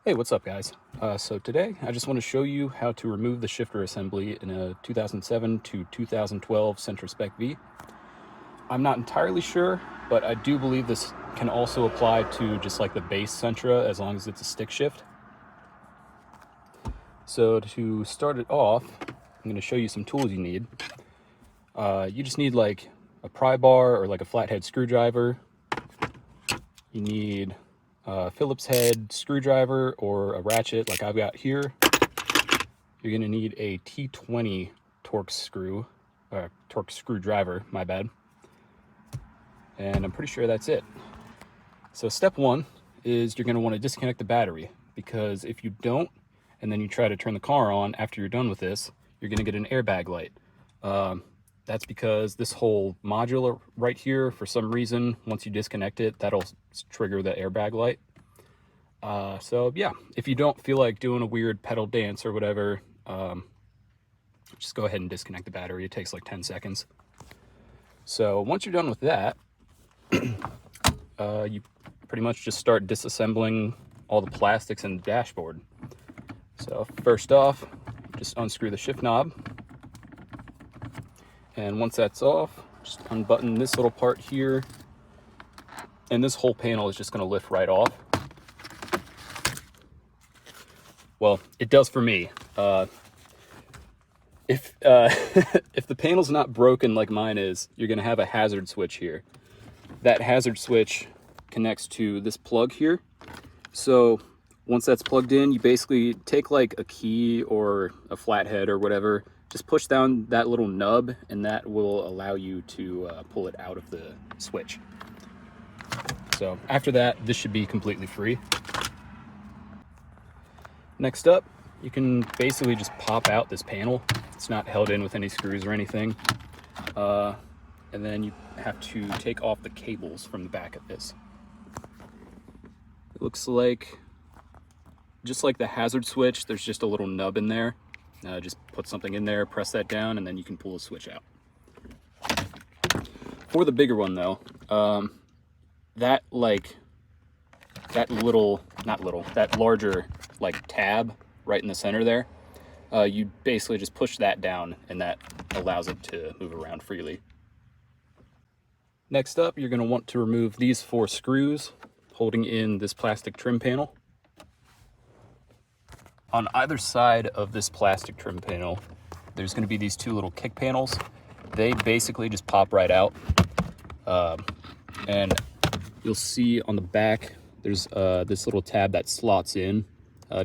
Hey, what's up guys? So today I just want to show you how to remove the shifter assembly in a 2007 to 2012 Sentra Spec V. I'm not entirely sure, but I do believe this can also apply to just like the base Sentra as long as it's a stick shift. So to start it off, I'm going to show you some tools you need. You just need like a pry bar or like a flathead screwdriver. You need a Phillips head screwdriver or a ratchet like I've got here. You're going to need a T20 Torx screwdriver, my bad. And I'm pretty sure that's it. So step one is you're going to want to disconnect the battery, because if you don't, and then you try to turn the car on after you're done with this, you're going to get an airbag light. That's because this whole module right here, for some reason, once you disconnect it, that'll trigger the airbag light. So yeah, if you don't feel like doing a weird pedal dance or whatever, just go ahead and disconnect the battery. It takes like 10 seconds. So once you're done with that, you pretty much just start disassembling all the plastics in the dashboard. So first off, just unscrew the shift knob. And once that's off, just unbutton this little part here. And this whole panel is just going to lift right off. Well, it does for me. If the panel's not broken like mine is, you're going to have a hazard switch here. That hazard switch connects to this plug here. So once that's plugged in, you basically take like a key or a flathead or whatever, just push down that little nub, and that will allow you to pull it out of the switch. So after that, this should be completely free. Next up, you can basically just pop out this panel. It's not held in with any screws or anything. And then you have to take off the cables from the back of this. It looks like, just like the hazard switch, there's just a little nub in there. Just put something in there, press that down, and then you can pull the switch out. For the bigger one though, that larger like tab right in the center there, you basically just push that down, and that allows it to move around freely. Next up, you're going to want to remove these 4 screws holding in this plastic trim panel. On either side of this plastic trim panel, there's going to be these 2 little kick panels. They basically just pop right out. And you'll see on the back, there's this little tab that slots in.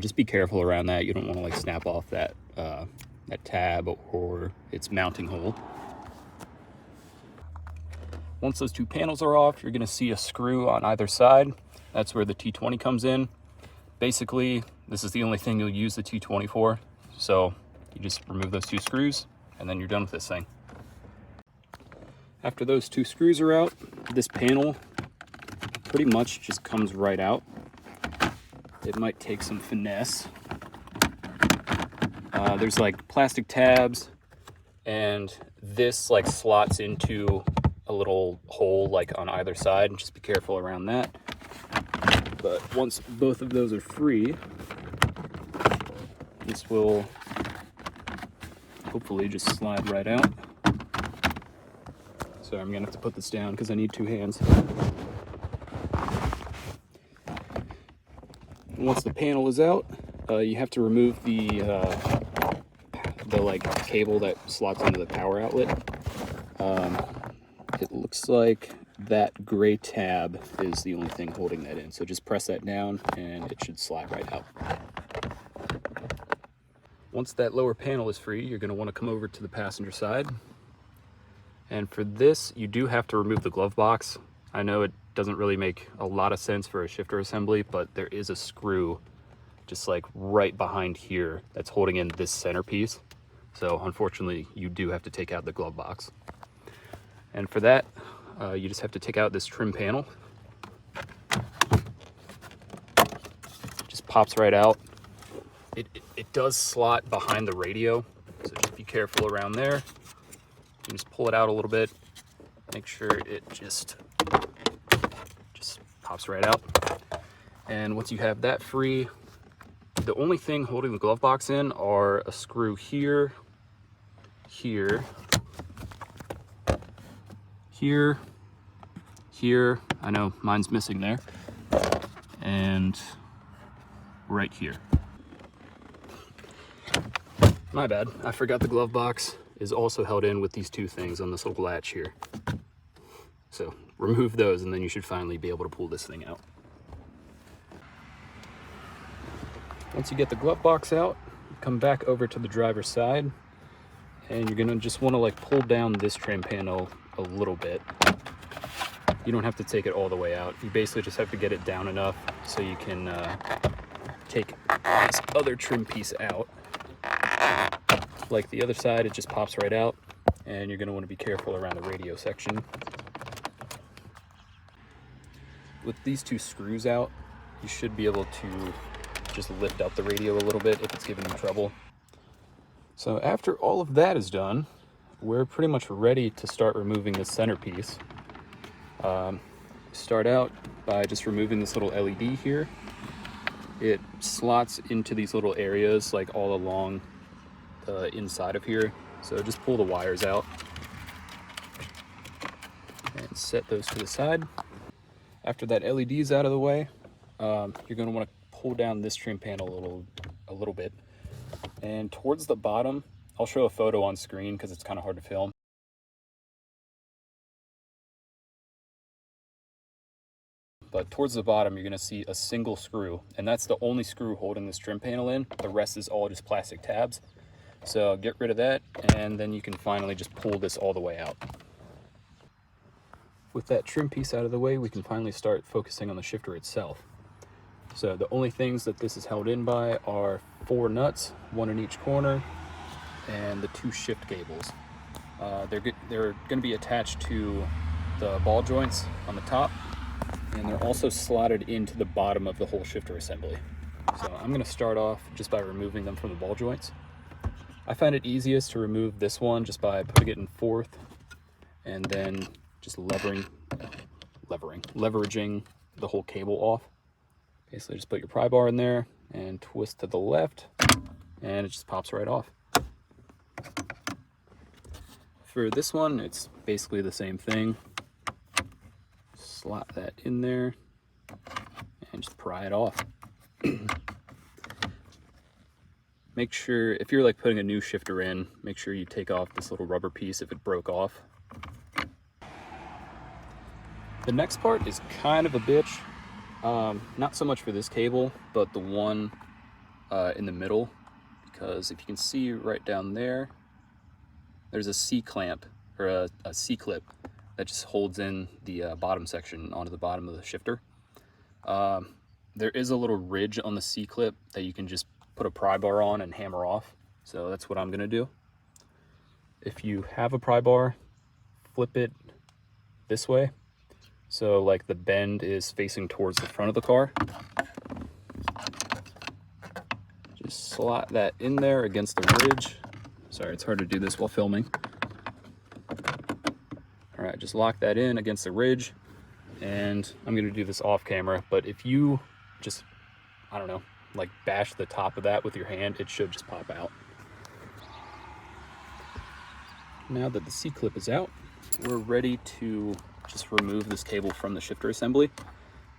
Just be careful around that. You don't want to like snap off that tab or its mounting hole. Once those 2 panels are off, you're going to see a screw on either side. That's where the T20 comes in. Basically, this is the only thing you'll use the T20 for. So you just remove those 2 screws, and then you're done with this thing. After those 2 screws are out, this panel pretty much just comes right out. It might take some finesse. There's like plastic tabs, and this like slots into a little hole like on either side, and just be careful around that. But once both of those are free, this will hopefully just slide right out. So I'm gonna have to put this down because I need 2 hands. Once the panel is out, you have to remove the like cable that slots into the power outlet. It looks like that gray tab is the only thing holding that in. So just press that down and it should slide right out. Once that lower panel is free, you're going to want to come over to the passenger side. And for this, you do have to remove the glove box. I know it doesn't really make a lot of sense for a shifter assembly, but there is a screw just like right behind here that's holding in this centerpiece. So unfortunately, you do have to take out the glove box. And for that, you just have to take out this trim panel. Just pops right out. It does slot behind the radio, so just be careful around there. You just pull it out a little bit, make sure it just pops right out. And once you have that free, The only thing holding the glove box in are a screw here, here, here, here, I know mine's missing there, and right here. My bad, I forgot the glove box is also held in with these two things on this little latch here. So remove those and then you should finally be able to pull this thing out. Once you get the glove box out, come back over to the driver's side and you're gonna just wanna like pull down this trim panel a little bit. You don't have to take it all the way out. You basically just have to get it down enough so you can take this other trim piece out. Like the other side, it just pops right out, and you're gonna wanna be careful around the radio section. With these two screws out, you should be able to just lift up the radio a little bit if it's giving you trouble. So after all of that is done, we're pretty much ready to start removing this centerpiece. Start out by just removing this little LED here. It slots into these little areas like all along the inside of here. So just pull the wires out and set those to the side. After that LED is out of the way, you're going to want to pull down this trim panel a little bit. And towards the bottom, I'll show a photo on screen because it's kind of hard to film. But towards the bottom, you're gonna see a single screw, and that's the only screw holding this trim panel in. The rest is all just plastic tabs. So get rid of that, and then you can finally just pull this all the way out. With that trim piece out of the way, we can finally start focusing on the shifter itself. So the only things that this is held in by are 4 nuts, 1 in each corner, and the 2 shift cables. They're gonna be attached to the ball joints on the top, and they're also slotted into the bottom of the whole shifter assembly. So I'm gonna start off just by removing them from the ball joints. I find it easiest to remove this one just by putting it in 4th and then just leveraging the whole cable off. Basically just put your pry bar in there and twist to the left and it just pops right off. For this one, it's basically the same thing. Slot that in there and just pry it off. Make sure, if you're like putting a new shifter in, make sure you take off this little rubber piece if it broke off. The next part is kind of a bitch. Not so much for this cable, but the one in the middle, because if you can see right down there, there's a C-clamp or a C-clip that just holds in the bottom section onto the bottom of the shifter. There is a little ridge on the C-clip that you can just put a pry bar on and hammer off. So that's what I'm gonna do. If you have a pry bar, flip it this way. So like the bend is facing towards the front of the car. Just slot that in there against the ridge. Sorry, it's hard to do this while filming. All right, just lock that in against the ridge, and I'm gonna do this off camera, but if you just, I don't know, like bash the top of that with your hand, it should just pop out. Now that the C-clip is out, we're ready to just remove this cable from the shifter assembly.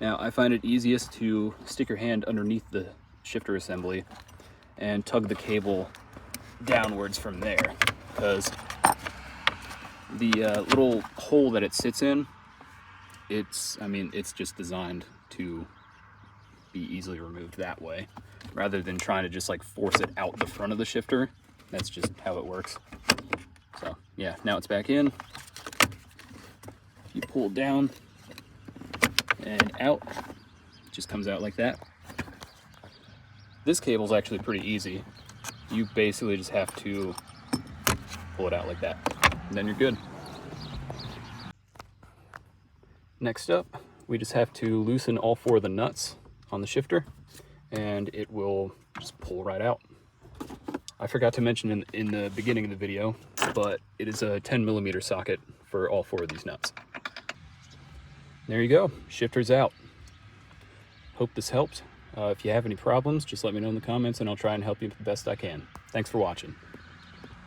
Now, I find it easiest to stick your hand underneath the shifter assembly and tug the cable downwards from there, because the little hole that it sits in, it's just designed to be easily removed that way, rather than trying to just like force it out the front of the shifter. That's just how it works. So yeah, now it's back in. You pull down and out, it just comes out like that. This cable is actually pretty easy. You basically just have to pull it out like that, and then you're good. Next up, we just have to loosen all 4 of the nuts on the shifter, and it will just pull right out. I forgot to mention in the beginning of the video, but it is a 10mm socket for all 4 of these nuts. There you go, shifter's out. Hope this helped. If you have any problems, just let me know in the comments and I'll try and help you the best I can. Thanks for watching.